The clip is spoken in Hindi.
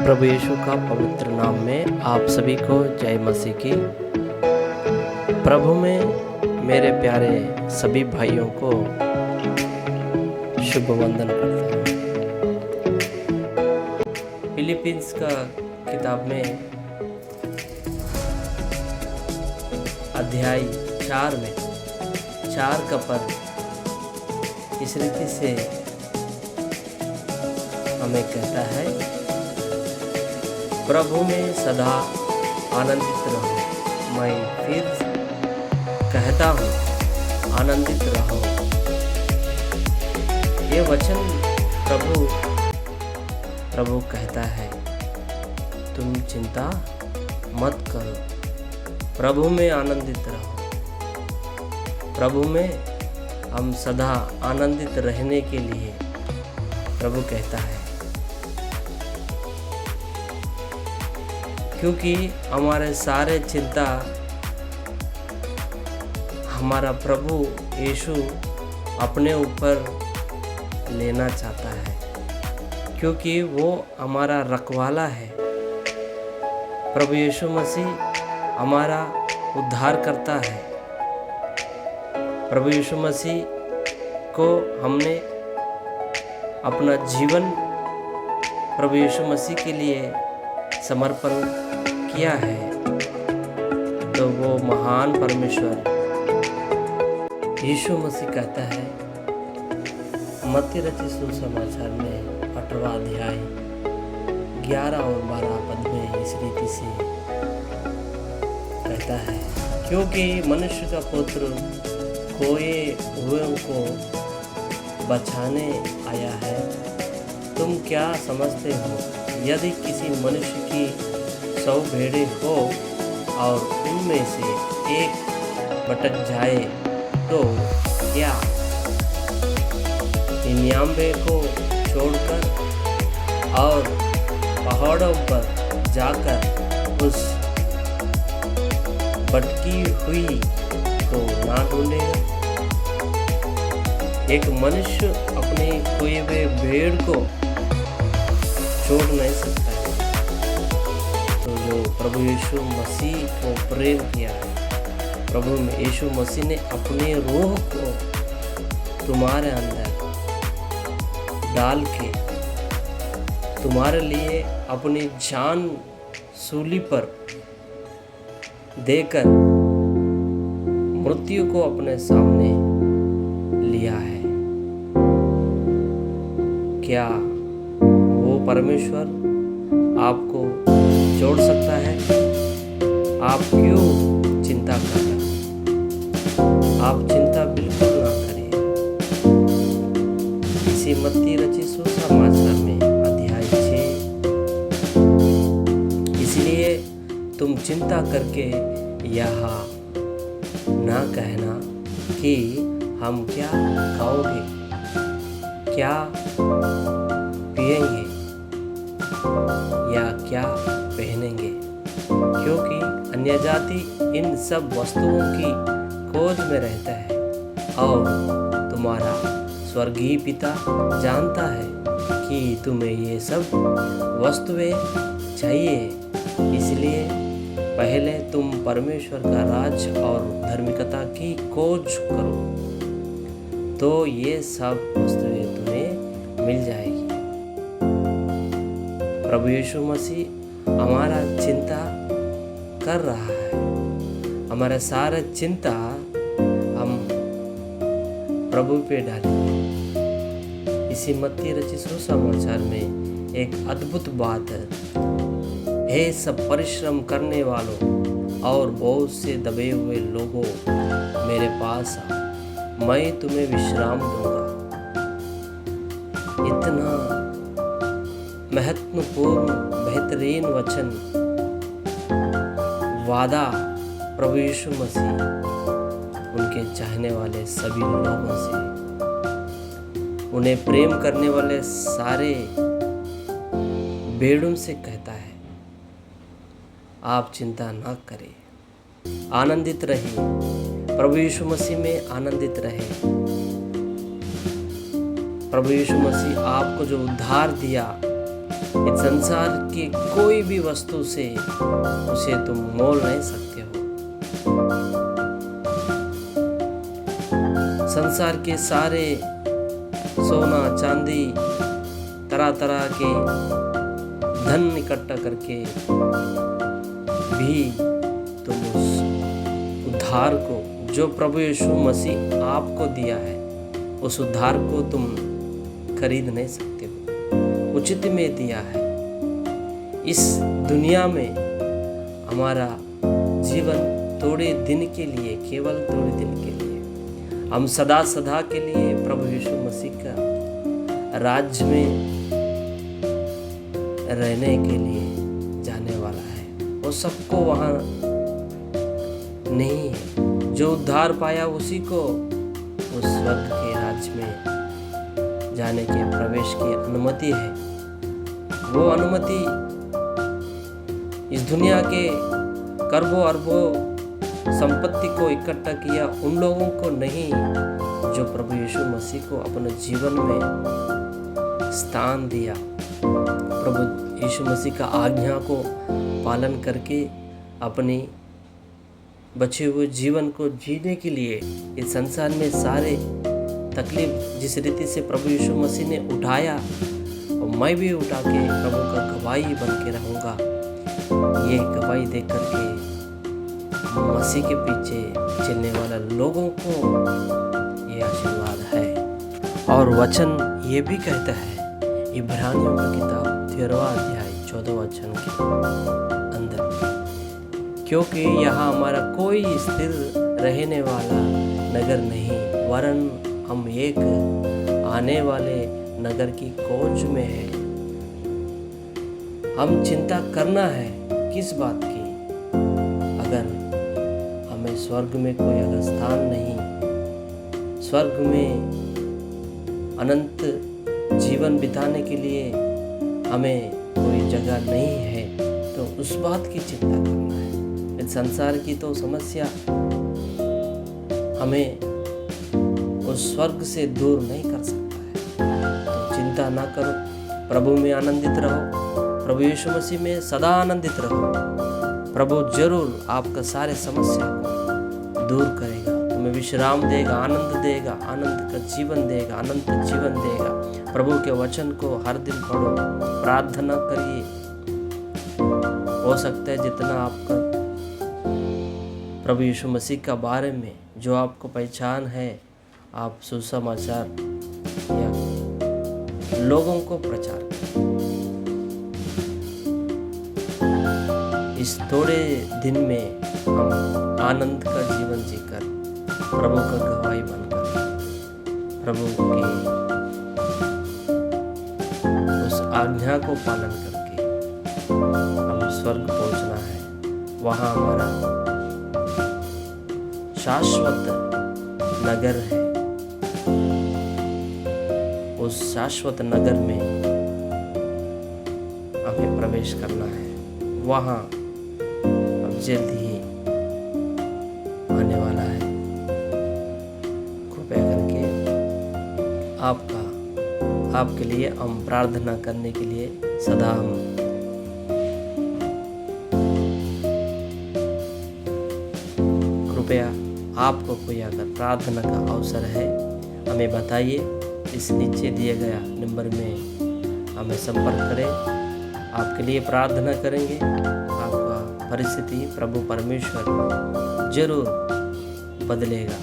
प्रभु यीशु का पवित्र नाम में आप सभी को जय मसीह की। प्रभु में मेरे प्यारे सभी भाइयों को शुभ वंदन करता हूँ। फिलिपींस का किताब में अध्याय 4 में 4 का पद इस रीति से हमें कहता है, प्रभु में सदा आनंदित रहो। मैं फिर कहता हूँ, आनंदित रहो। ये वचन प्रभु कहता है, तुम चिंता मत करो, प्रभु में आनंदित रहो। प्रभु में हम सदा आनंदित रहने के लिए प्रभु कहता है, क्योंकि हमारे सारे चिंता हमारा प्रभु यीशु अपने ऊपर लेना चाहता है, क्योंकि वो हमारा रखवाला है। प्रभु यीशु मसीह हमारा उद्धार करता है। प्रभु यीशु मसीह को हमने अपना जीवन प्रभु यीशु मसीह के लिए समर्पण किया है, तो वो महान परमेश्वर यीशु मसीह कहता है, मत्ती रचित सुसमाचार में 8वां अध्याय 11 और 12 पद में इस रीति से कहता है, क्योंकि मनुष्य का पुत्र खोए हुए को बचाने आया है। तुम क्या समझते हो, यदि किसी मनुष्य की 100 भेड़ें हो और उनमें से एक भटक जाए तो क्या 99 को छोड़कर और पहाड़ों पर जाकर उस भटकी हुई को ना ढूंढेगा? एक मनुष्य अपने खोए हुए भेड़ को छोड़ नहीं सकता है। तो जो प्रभु यीशु मसीह को प्रेम किया है, प्रभु यीशु मसीह ने अपने रूह को तुम्हारे अंदर डाल के तुम्हारे लिए अपनी जान सूली पर देकर मृत्यु को अपने सामने लिया है। क्या वो परमेश्वर आपको छोड़ सकता है? आप क्यों चिंता कर रहे हैं? आप चिंता बिल्कुल ना करें। इसी मत्ती रचित सुसमाचार में अध्याय 6, इसलिए तुम चिंता करके यह ना कहना कि हम क्या खाओगे, क्या पिएंगे या क्या पहनेंगे, क्योंकि अन्यजाति इन सब वस्तुओं की खोज में रहता है और तुम्हारा स्वर्गीय पिता जानता है कि तुम्हें ये सब वस्तुएं चाहिए। इसलिए पहले तुम परमेश्वर का राज और धार्मिकता की खोज करो, तो ये सब वस्तुएं तुम्हें मिल जाएगी। प्रभु यीशु मसीह हमारा चिंता कर रहा है। हमारा सारा चिंता हम प्रभु पे डालेंगे। इसी मत्ती रचित सुसमाचार में एक अद्भुत बात है, हे सब परिश्रम करने वालों और बहुत से दबे हुए लोगों, मेरे पास आओ, मैं तुम्हें विश्राम दूंगा। इतना महत्वपूर्ण बेहतरीन वचन वादा प्रभु यीशु मसीह उनके चाहने वाले सभी लोगों से, उन्हें प्रेम करने वाले सारे भेड़ों से कहता है, आप चिंता ना करें, आनंदित रहिए, प्रभु यीशु मसीह में आनंदित रहे। प्रभु यीशु मसीह आपको जो उद्धार दिया इस संसार की कोई भी वस्तु से उसे तुम मोल नहीं सकते हो। संसार के सारे सोना चांदी तरह तरह के धन इकट्ठा करके भी तुम उस उद्धार को जो प्रभु यीशु मसीह आपको दिया है, उस उद्धार को तुम खरीद नहीं सकते हो। उचित में दिया है। इस दुनिया में हमारा जीवन थोड़े दिन के लिए, केवल थोड़े दिन के लिए, हम सदा सदा के लिए प्रभु यीशु मसीह का राज्य में रहने के लिए जाने वाला है। वो सबको वहाँ नहीं है। जो उद्धार पाया उसी को उस स्वर्ग के राज्य में जाने के प्रवेश की अनुमति है। वो अनुमति इस दुनिया के करोड़ों अरबों संपत्ति को इकट्ठा किया उन लोगों को नहीं जो प्रभु यीशु मसीह को अपने जीवन में स्थान दिया। प्रभु यीशु मसीह का आज्ञा को पालन करके अपनी बचे हुए जीवन को जीने के लिए इस संसार में सारे तकलीफ जिस रीति से प्रभु यीशु मसीह ने उठाया, और मैं भी उठा के प्रभु का गवाही बन के रहूँगा। ये गवाही दे करके मसीह के पीछे चलने वाला लोगों को ये आशीर्वाद है। और वचन ये भी कहता है, इब्रानियों की किताब 13वां अध्याय 14वां वचन के अंदर, क्योंकि यहाँ हमारा कोई स्थिर रहने वाला नगर नहीं, वरन हम एक आने वाले नगर की खोज में है। हम चिंता करना है किस बात की? अगर हमें स्वर्ग में कोई अगर स्थान नहीं, स्वर्ग में अनंत जीवन बिताने के लिए हमें कोई जगह नहीं है, तो उस बात की चिंता करना है। इस संसार की तो समस्या हमें उस स्वर्ग से दूर नहीं कर सकता है। तो चिंता ना करो, प्रभु में आनंदित रहो, प्रभु यीशु मसीह में सदा आनंदित रहो। प्रभु जरूर आपका सारे समस्या को दूर करेगा, तुम्हें विश्राम देगा, आनंद देगा, आनंद का जीवन देगा, अनंत जीवन देगा। प्रभु के वचन को हर दिन पढ़ो, प्रार्थना करिए। हो सकता है जितना आपका प्रभु यीशु मसीह का बारे में जो आपको पहचान है, आप सुसमाचार या लोगों को प्रचार करें। इस थोड़े दिन में हम आनंद का जीवन जीकर, प्रभु का गवाही बनकर, प्रभु के उस आज्ञा को पालन करके हम स्वर्ग पहुंचना है। वहाँ हमारा शाश्वत नगर है। उस शाश्वत नगर में हमें प्रवेश करना है। वहाँ अब जल्द ही आने वाला है। कृपया करके आपके लिए हम प्रार्थना करने के लिए सदा हम कृपया आपको कोई अगर प्रार्थना का अवसर है, हमें बताइए। इस नीचे दिए गया नंबर में हमें संपर्क करें, आपके लिए प्रार्थना करेंगे। आपका परिस्थिति प्रभु परमेश्वर जरूर बदलेगा।